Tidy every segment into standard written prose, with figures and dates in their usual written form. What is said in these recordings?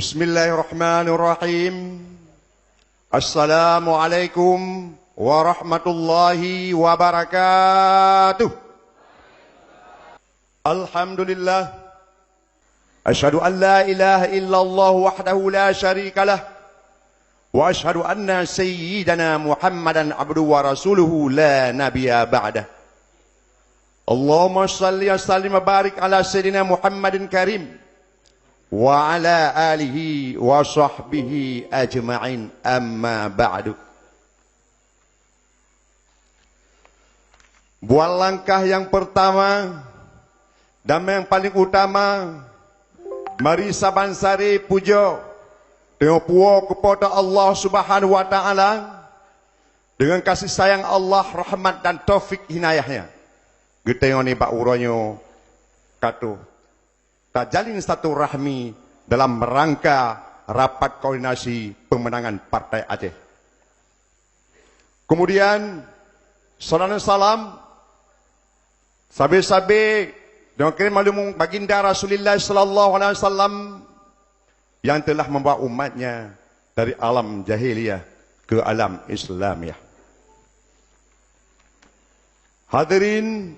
Bismillahirrahmanirrahim. Assalamualaikum warahmatullahi wabarakatuh. Alhamdulillah. Asyhadu an la ilaha illallah wahdahu la syarikalah. Wa asyhadu anna sayyidana Muhammadan abduhu wa rasuluhu la nabiyya ba'dah. Allahumma salli wa sallim wa barik ala sayyidina Muhammadin karim wa ala alihi wa sahbihi ajma'in, amma ba'du. Buat langkah yang pertama dan yang paling utama, mari sabansari puja dengan puja kepada Allah Subhanahu wa taala, dengan kasih sayang Allah, rahmat dan taufik hinayahnya. Kita ni bak uranyo kata tak jalin satu rahmi dalam rangka rapat koordinasi pemenangan Partai Aceh. Kemudian salam sabe-sabe dengan kirim maklum baginda Rasulullah sallallahu alaihi wasallam yang telah membawa umatnya dari alam jahiliyah ke alam Islamiyah. Hadirin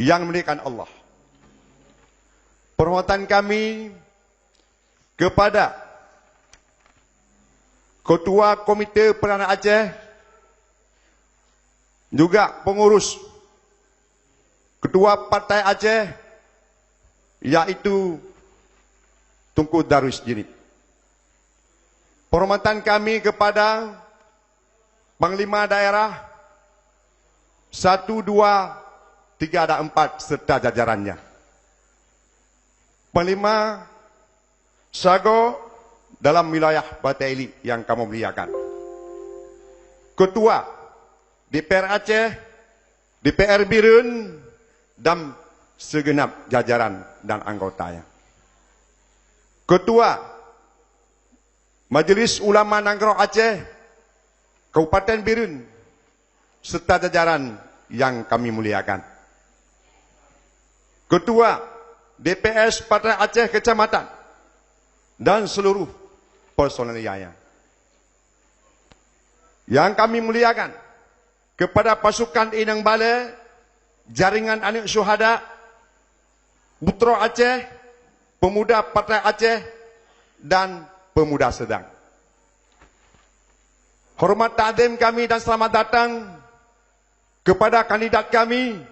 yang dimuliakan Allah, permohonan kami kepada Ketua Komite Perdana Aceh, juga pengurus Ketua Partai Aceh, yaitu Tunku Darwis Jinit. Permohonan kami kepada Panglima Daerah 1, 2, 3 dan 4 serta jajarannya. Panglima Sago dalam wilayah Bataili yang kamu muliakan. Ketua DPR Aceh, DPR Birun dan segenap jajaran dan anggotanya. Ketua Majlis Ulama Nanggro Aceh, Kabupaten Birun serta jajaran yang kami muliakan. Ketua DPS Partai Aceh Kecamatan dan seluruh personalianya yang kami muliakan, kepada pasukan Inang Bale, jaringan anak syuhada, Butro Aceh, pemuda Partai Aceh dan pemuda sedang. Hormat ta'zim kami dan selamat datang kepada kandidat kami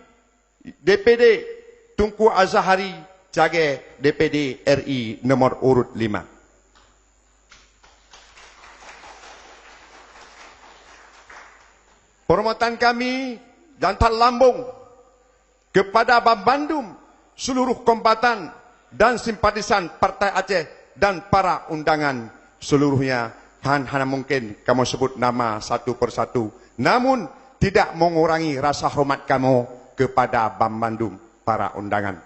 DPD Tunku Azhari Cage DPD RI nomor urut 5. Permohonan kami dan tak lambung kepada Babandum, seluruh kombatan dan simpatisan Partai Aceh dan para undangan seluruhnya. Hana mungkin kamu sebut nama satu persatu, namun tidak mengurangi rasa hormat kamu kepada Babandum, para undangan.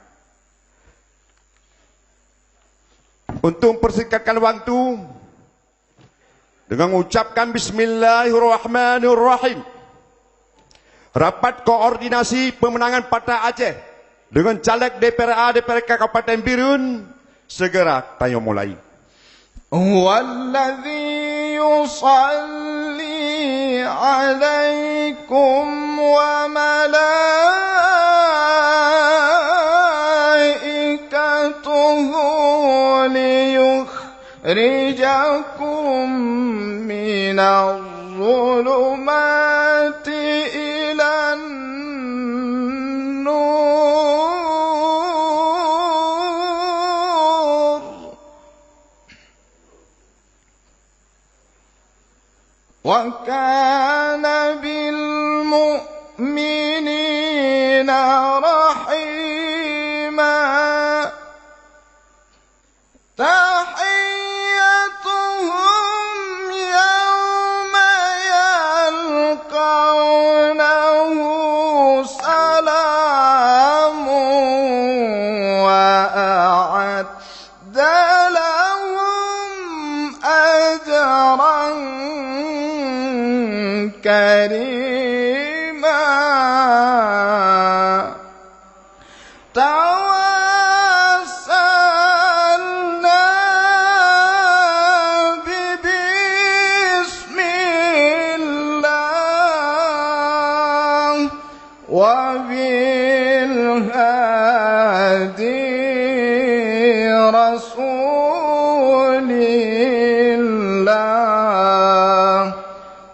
Untuk mempersingkatkan waktu, dengan mengucapkan Bismillahirrahmanirrahim, rapat koordinasi pemenangan Partai Aceh dengan caleg DPRA DPRK Kabupaten Birun segera tayo mulai. Huwallazi yusalli alaikum wa malaikatuhu liyukhrijakum minadh dhulumati ilan nur wa kana bil mu'minina rahima. Tahiyyatuhum yawma yalqawnahu salamu wa a'adda lahum ajran karima. وبالهادي رسول الله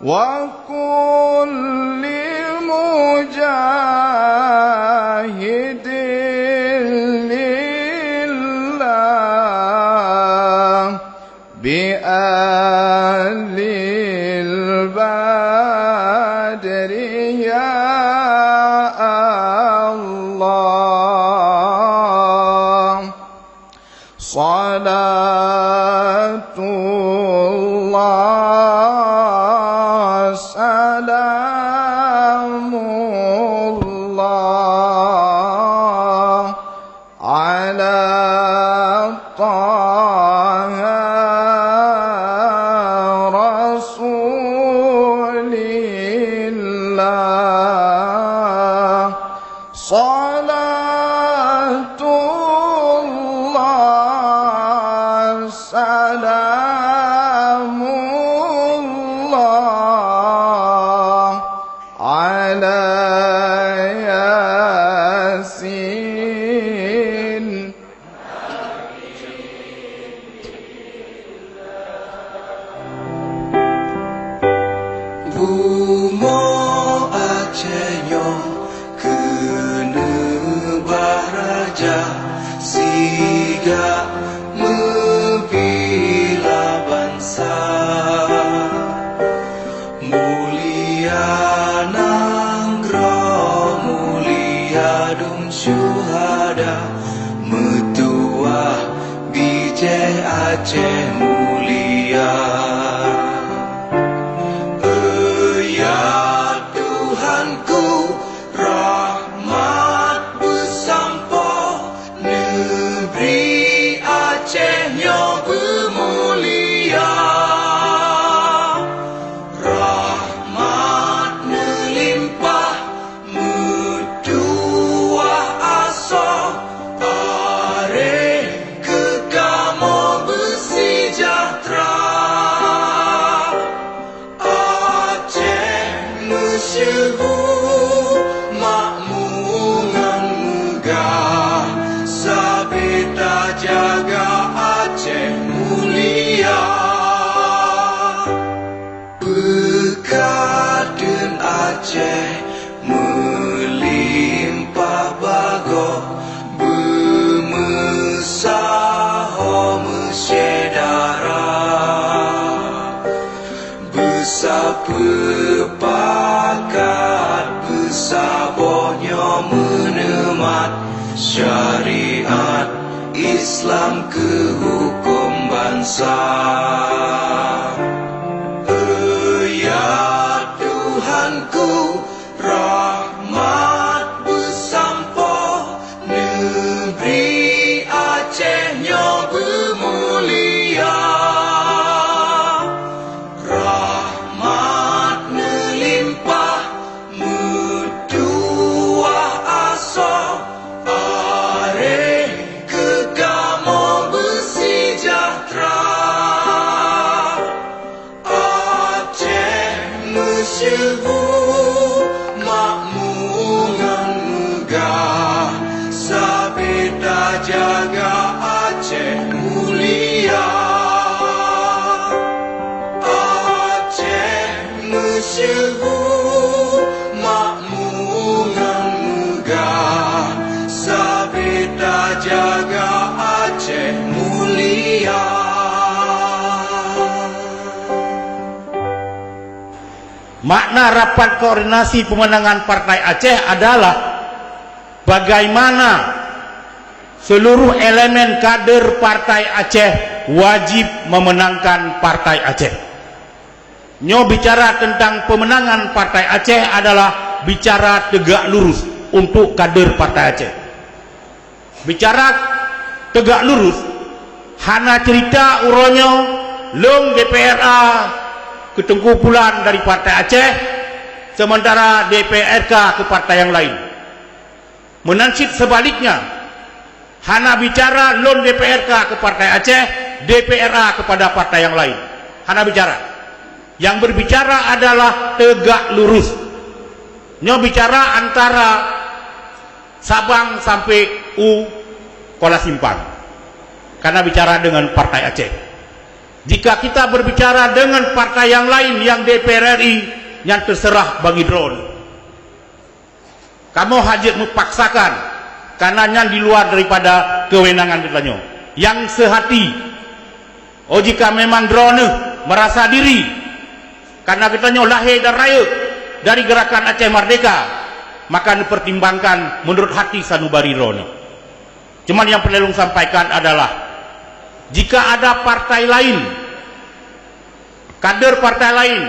وكل مجاهد لله بآل البدر يا الله صلاة الله سلام الله على طه رسول الله صلاة الله سلام الله على ياسين Bumo Acehnya kena baraja siga membela bangsa mulia nangro mulia dum syuhada metua bijak Aceh mulia. Tuhanku rahmat bersampo negeri Acehnya bermulia rahmat melimpah metuah asa are kekamo bersejahtera masyhur makmungan megah sabita jaga Aceh mulia bekaden Aceh melimpah bago bermesaho mesyedara besapepakat besabohnya menemat syariat Islam ke hukum bangsa. Ya Tuhanku rahmat bersampo negeri Acehnya bermulia rahmat melimpah metuah asa are kekamo bersejahtera Aceh masyhur makmungan megah sabita jaga Aceh mulia masyhur makmungan megah sabita jaga Aceh mulia. Makna rapat koordinasi pemenangan Partai Aceh adalah bagaimana seluruh elemen kader Partai Aceh wajib memenangkan Partai Aceh. Nyo bicara tentang pemenangan Partai Aceh adalah bicara tegak lurus untuk kader Partai Aceh. Bicara tegak lurus, hana cerita uronyo long DPRA ketengkumpulan dari Partai Aceh, sementara DPRK ke partai yang lain. Menansib sebaliknya, hana bicara lon DPRK ke Partai Aceh, DPRA kepada partai yang lain. Hana bicara. Yang berbicara adalah tegak lurus. Nyo bicara antara Sabang sampai Kuala Simpang, karena bicara dengan Partai Aceh. Jika kita berbicara dengan partai yang lain yang DPR RI, yang terserah bagi drone. Kamu hajat mempaksakan, karena yang di luar daripada kewenangan kita nyo. Yang sehati, oh jika memang drone merasa diri, karena kita nyo lahir dan raya dari gerakan Aceh Merdeka, maka dipertimbangkan menurut hati sanubari drone. Cuman yang perlu sampaikan adalah, jika ada partai lain, kader partai lain,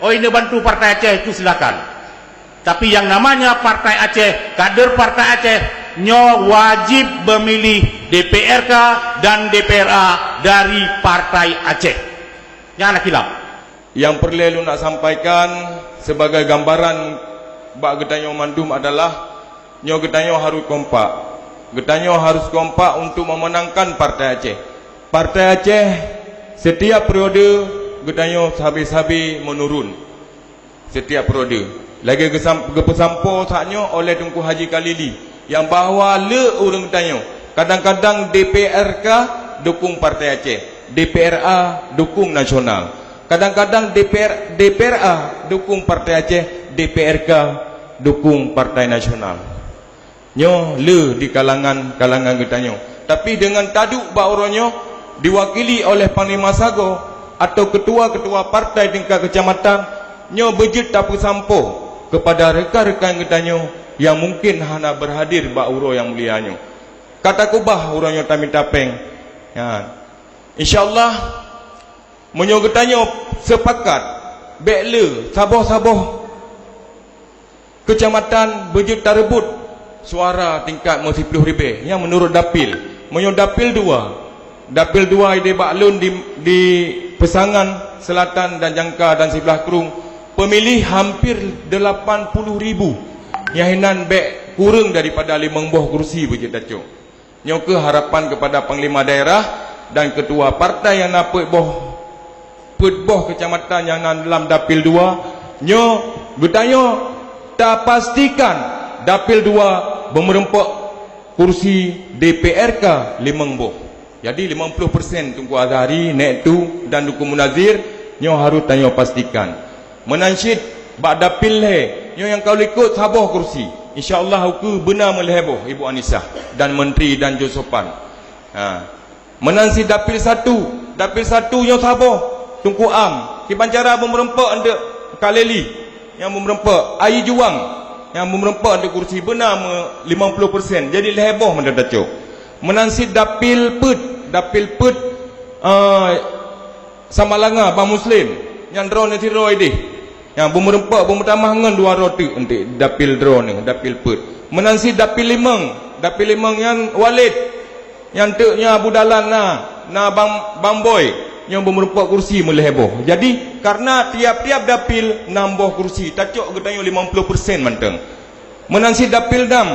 oh ini bantu Partai Aceh, itu silakan. Tapi yang namanya Partai Aceh, kader Partai Aceh, nyo wajib memilih DPRK dan DPRA dari Partai Aceh. Jangan nak hilap. Yang perlu nak sampaikan sebagai gambaran bak getanyo mandum adalah, nyo getanyo harus kompak. Getanyo harus kompak untuk memenangkan Partai Aceh. Partai Aceh setiap periode getanyo habis-habis menurun. Setiap periode. Lagi kepesampo saatnya oleh Tunku Haji Khalili yang bahawa le orang getanyo. Kadang-kadang DPRK dukung Partai Aceh, DPRA dukung nasional. Kadang-kadang DPRA dukung Partai Aceh, DPRK dukung Partai Nasional. Nyo le di kalangan getanyo. Tapi dengan taduk bauronyo diwakili oleh Panglima Sago atau ketua-ketua partai tingkat kecamatan, nyo bejit tapu sampo kepada rekan-rekan getanyo yang mungkin hana berhadir bauro yang mulianyo. Kata kubah uronyo tami tapeng. Ya. InsyaAllah menyo getanyo sepakat bekle saboh-saboh kecamatan bejit tarebut suara tingkat 10,000 yang menurut dapil. Menyo dapil 2 ide baklun di Pesangan Selatan dan Jangka dan sebelah Kerung, pemilih hampir 80,000 yahinan bek kurang daripada 5 kursi bejit dacuk. Nyo ke harapan kepada Panglima Daerah dan ketua partai yang napik boh kecamatan yang dalam dapil 2, nyo getanyo tak pastikan dapil 2 memerempak kursi DPRK 5 boh. Jadi 50% Tunku Azhari, Nek Tu dan Duku Munazir, nyo harus tanyo pastikan. Menansyid bak dapil le, nyo yang kau ikut saboh kursi. InsyaAllah aku benar meleheboh Ibu Anisah dan Menteri dan Josopan. Menansyid dapil 1 nyo saboh Tunku Am, Kipancara memerempak anda Kaleli yang memerempak, Ayi Juang yang memerempak anda kursi benar 50%. Jadi leheboh mendadacuk. Menansyid dapil put Samalanga Bang Muslim yang drone nanti roy deh, yang bumerempak bumertamah ngan 2 roti nanti dapil drone dapil put. Menansyid dapil limang yang Walid yang teknya budalan na bang boy yang bumerempak kursi meleheboh. Jadi karena tiap-tiap dapil nambah kursi tacuk getanyo 50% manteng. Menansyid dapil dam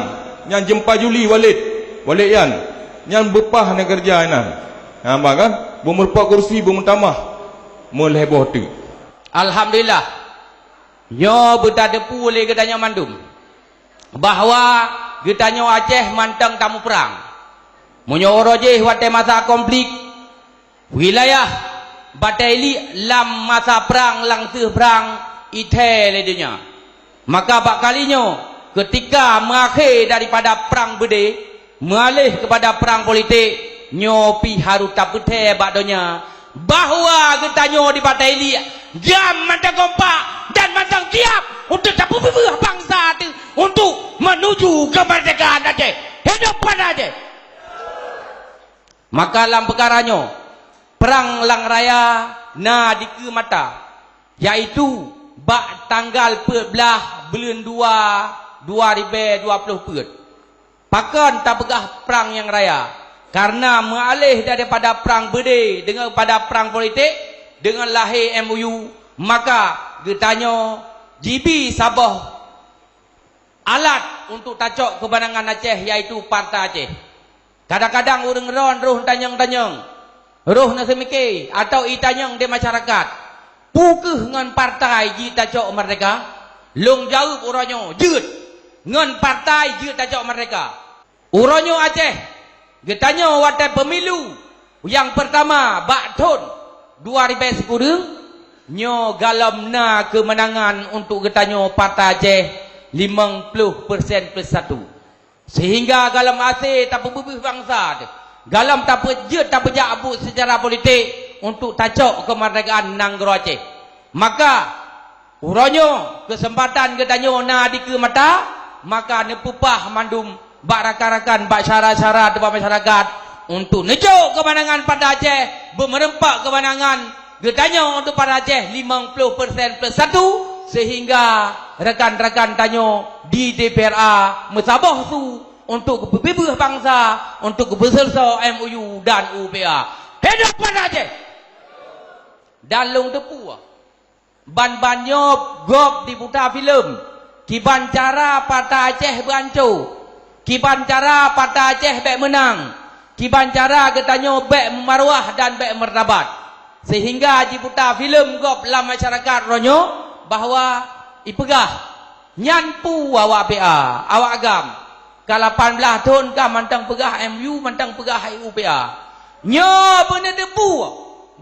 yang jempa Juli Walid yan yang bepah nak kerja nampak kan bumerempak kursi bumertamah meleheboh tu. Alhamdulillah, nyo berdadepu oleh getanyo mandum bahawa getanyo Aceh mantang tamu perang. Munyo oroje wate masa konflik wilayah bataili lam masa perang langsung perang ite ledenya. Maka bak kalinyo ketika mengakhir daripada perang bede mengalih kepada perang politik, nyopi harus tak beteh bakdonya bahawa getanyo di bataili jam mantang kompak dan mantang siap untuk tapu bangsa itu untuk menuju kemerdekaan Aceh. Hidup pada Aceh. Maka dalam perkaranya perang lang raya na dike mata, yaitu bak tanggal 14 bulan 2 2020. Pakan tak pegah perang yang raya karena mengalih daripada perang bede dengan pada perang politik dengan lahir MOU, maka getanyo GB Sabah alat untuk tacok kebanangan Aceh yaitu Partai Aceh. Kadang-kadang orang ron roh tanyang-tanyang roh na semike atau itanyang di masyarakat pukeh dengan partai ji tacok merdeka Long jawab uranyo jut ngan partai jut tajak mereka. Uranyo Aceh getanya watai pemilu yang pertama bak tahun 2010 nyo galam na kemenangan untuk getanya partai Aceh 50% plus 1. Sehingga galam Aceh tak berbubuh bangsa. Galam tak pejut tak pejak abuk secara politik untuk tajak kemerdekaan Nanggro Aceh. Maka uranyo kesempatan getanya na di ke mata maka nepupah mandum bak rakan-rakan bak syarat-syarat depan masyarakat untuk nejuk kemenangan pada Aceh bermerempak kemenangan getanya untuk pada Aceh 50% plus 1 sehingga rekan-rekan tanyo di DPRA mesabah tu untuk kebebasan bangsa untuk berserta MOU dan UPA. Hidup pada Aceh. Dan long tepu ban-banyo gop di putar filem kiban cara pada Aceh berancur kiban cara pada Aceh bek menang kiban cara getanyo bek maruah dan bek martabat sehingga di putar filem gop dalam masyarakat ronyo bahawa ipegah nyanpu awak PA awak agam ke 18 tahun kah mantang pegah MU mantang pegah UPA nyo bener debu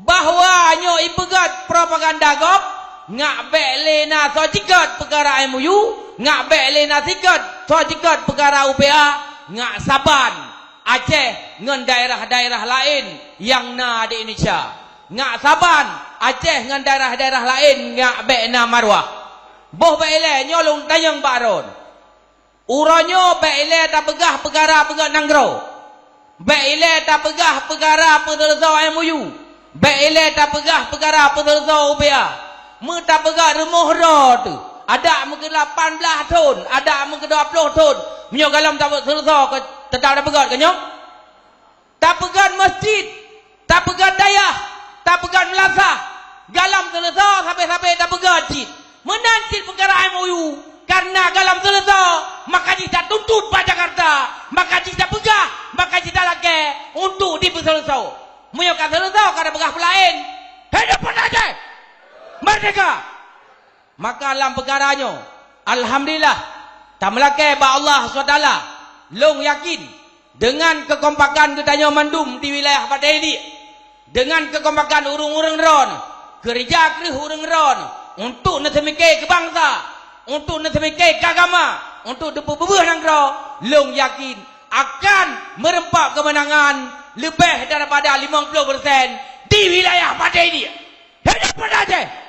bahawa nyo ipegat propaganda gop ngak bek lena so jikat perkara MOU ngak bek lena sikat so jikat perkara UPA ngak saban Aceh ngan daerah-daerah lain yang na di Indonesia ngak saban Aceh ngan daerah-daerah lain ngak bek na marwah boh bek le nyolong tayang baron uranyo bek le tak pegah perkara pegah Nanggro bek le tak pegah perkara penerza MOU bek le tak pegah perkara penerza UPA tak pegah remoh tu ada mungkin 18 tahun ada mungkin 20 tahun menyo galam tak selesa ke tetap tak pegat ke nyok tak pegat masjid tak pegat dayah tak pegat melasa galam selesa sampai-sampai tak pegat cid menanti perkara MOU karena galam selesa maka kita tuntut pada Jakarta maka kita pegah maka kita lagi untuk diperselesa menyo kan selesa kada pegah pelain hidup Aceh merdeka. Maka dalam perkaranya alhamdulillah tamlake ba Allah SWT long yakin dengan kekompakan getanya mandum di wilayah pada ini dengan kekompakan urung-urung ron kerja kerih urung ron untuk nasemike ke bangsa untuk nasemike ke agama untuk depu-bebuh Nanggro long yakin akan merempak kemenangan lebih daripada 50% di wilayah pada ini. Hidup pada Aceh.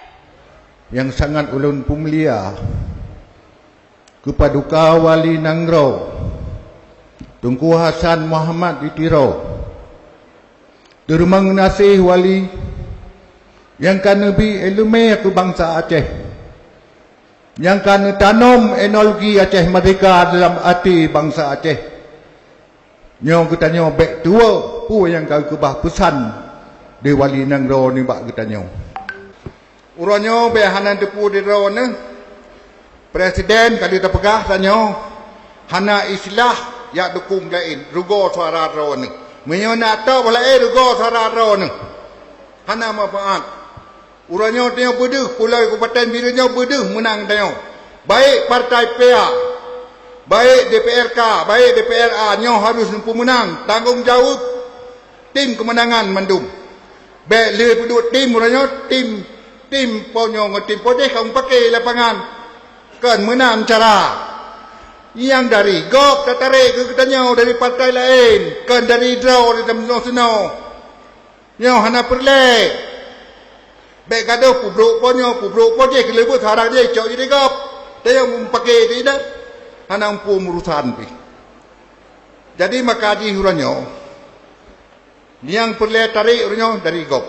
Yang sangat ulun pemulia Kepaduka Wali Nanggro Tunku Hasan Muhammad Ditiro Dermang Nasih Wali yang kan lebih ilmu ke bangsa Aceh yang kan tanam teknologi Aceh merdeka dalam hati bangsa Aceh nyong ketanya bek tua pu yang kau kebah pesan di Wali Nanggro ni bak ketanya uranyo behanan depu di rone presiden kali terpegah tanyo hana islah ya dukung lain rugo suara rone menyona ta boleh rugo suara rone hana manfaat uranyo tio beduh pulau kabupaten birunya beduh menang tanyo baik partai PA baik DPRK baik DPRA nyo harus mampu menang tanggungjawab tim kemenangan mandum baik le pedut tim uranyo tim ponyo tim podeh kamu pakai lapangan kan menang cara yang dari gop tertarik ke katanya dari partai lain kan dari draw di dalam seno nyo hana perle baik kado pubruk ponyo pubruk podeh kelebut harap dia cok jadi gop dia yang pakai tidak hana umpu urusan pi jadi makaji huranyo yang perle tarik uranyo dari gop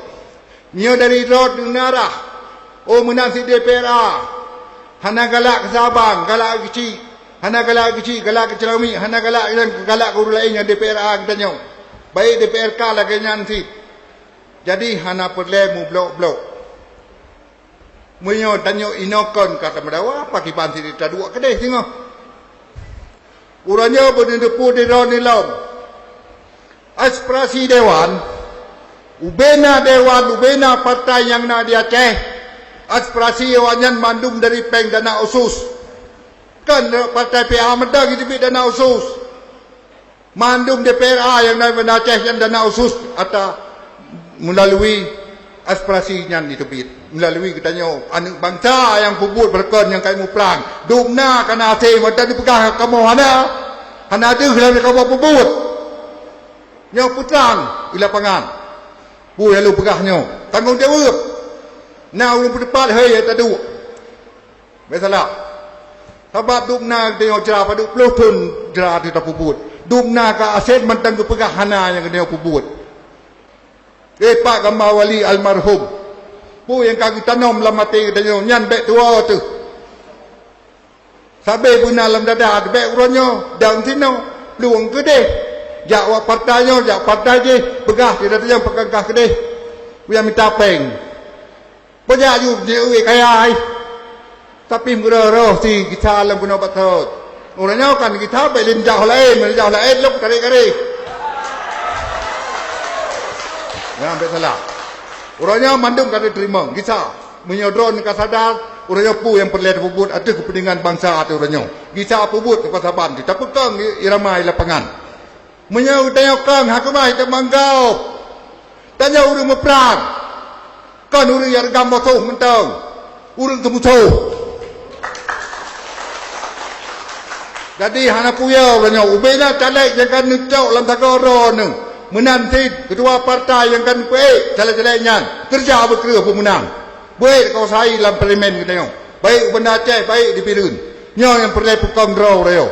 nyo dari draw dengarah oh menang si DPRA hana galak ke Sabang galak ke kecil hana galak ke kecil galak ke Celami hana galak ke urus lainnya DPRA katanya baik DPRK lagi nanti jadi hana perle mu blok-blok munyo tanyo inokon kata medawa apa kiban si dita dua kedai singo uranyo berdepu di roni lom aspirasi dewan ubena partai yang na di Aceh aspirasi wanyan mandum dari peng dana usus Kan partai PA menang di dana khusus. Mandum DPRA yang dari Aceh yang dana khusus atau melalui aspirasinya di tebit. Melalui katanya anak bangsa yang kubur berkon yang kamu perang. Dumna kana asing macam dipegang kamu hana. Hana ada dalam kamu pubut. Yang putrang di lapangan. Bu yang lu pegahnya. Tanggung jawab. Nah ulun berdepan hey tak ada. Masalah. Sebab dumna dia cerah pada 20 tahun cerah di pubut. Dumna ka aset mentang ke pegahana yang dia pubut. Pak gambar wali almarhum. Bu yang kaki tanam dalam mati katanya nyan bek tua tu. Sabe guna dalam dada bek uronyo daun sino luang gede. Jak wak partainya jak partai je begah tidak yang pegah gede. Dia minta peng. Banyak ju dia kaya ai. Tapi murah si kita dalam guna batot. Orangnya kan kita belin jauh lain luk kare-kare. Ya, ambil salah. Orangnya mandum kada terima. Gisa menyodron ke sadar. Orangnya pu yang perlihat pubut ada kepentingan bangsa atau orangnya. Gisa pubut ke pasaban. Kita pekang iramai lapangan. Menyau tanya kang hakumah kita manggau. Tanya urang meperang. Kan urang yang gambar soh mentang. Urang kemusoh. Jadi hana puya orangnya. Ubenya caleg jangan nucau dalam takoro nung. Menanti ketua partai yang kan baik jalan-jalannya kerja berkira pemenang baik kau saya dalam parlimen kita baik benda Aceh baik di Pirun nyo yang perlu pukang draw reo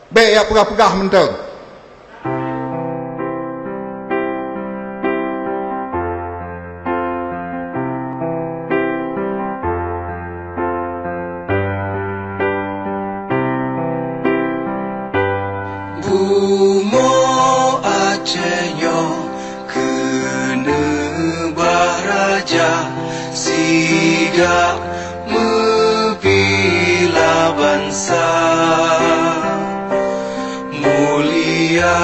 baik yang pegah-pegah mentang Siga membela bangsa mulia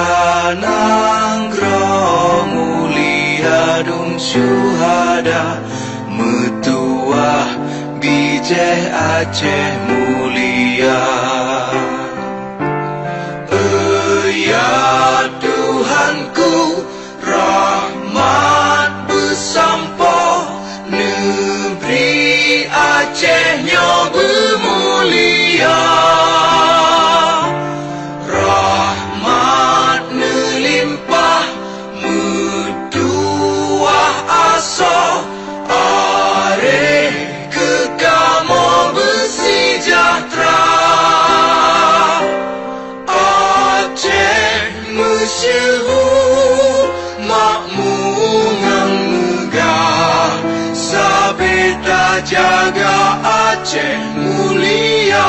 nangro mulia dum syuhada metuah bijeh Aceh mulia ya Tuhanku rahmat bersampo negeri Acehnya bermulia rahmat melimpah metuah asa are kekamo bersejahtera Aceh masyhur makmur megah sabeta jaga Aceh mulia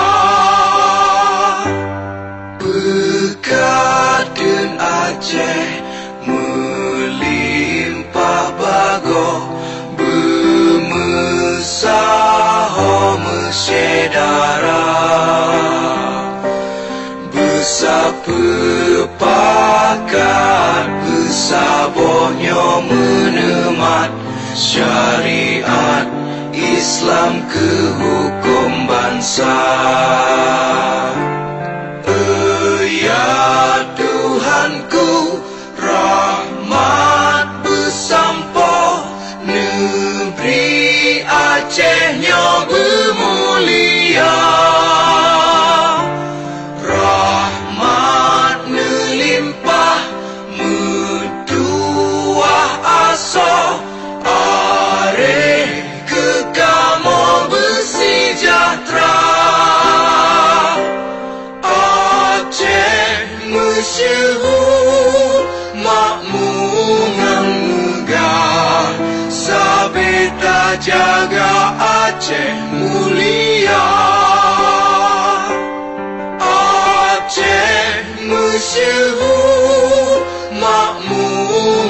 berkatun Aceh melimpah bago bermesaho mesyedara bersapepakat bersabohnya menemat syariat Islam ke hukum bangsa ya Tuhanku rahmat bersampo negeri Acehnya bermulia rahmat melimpah metuah asa are kekamo bersejahtera Aceh masyhur makmur megah sabeta jaga Aceh mulia Aceh masyhur makmur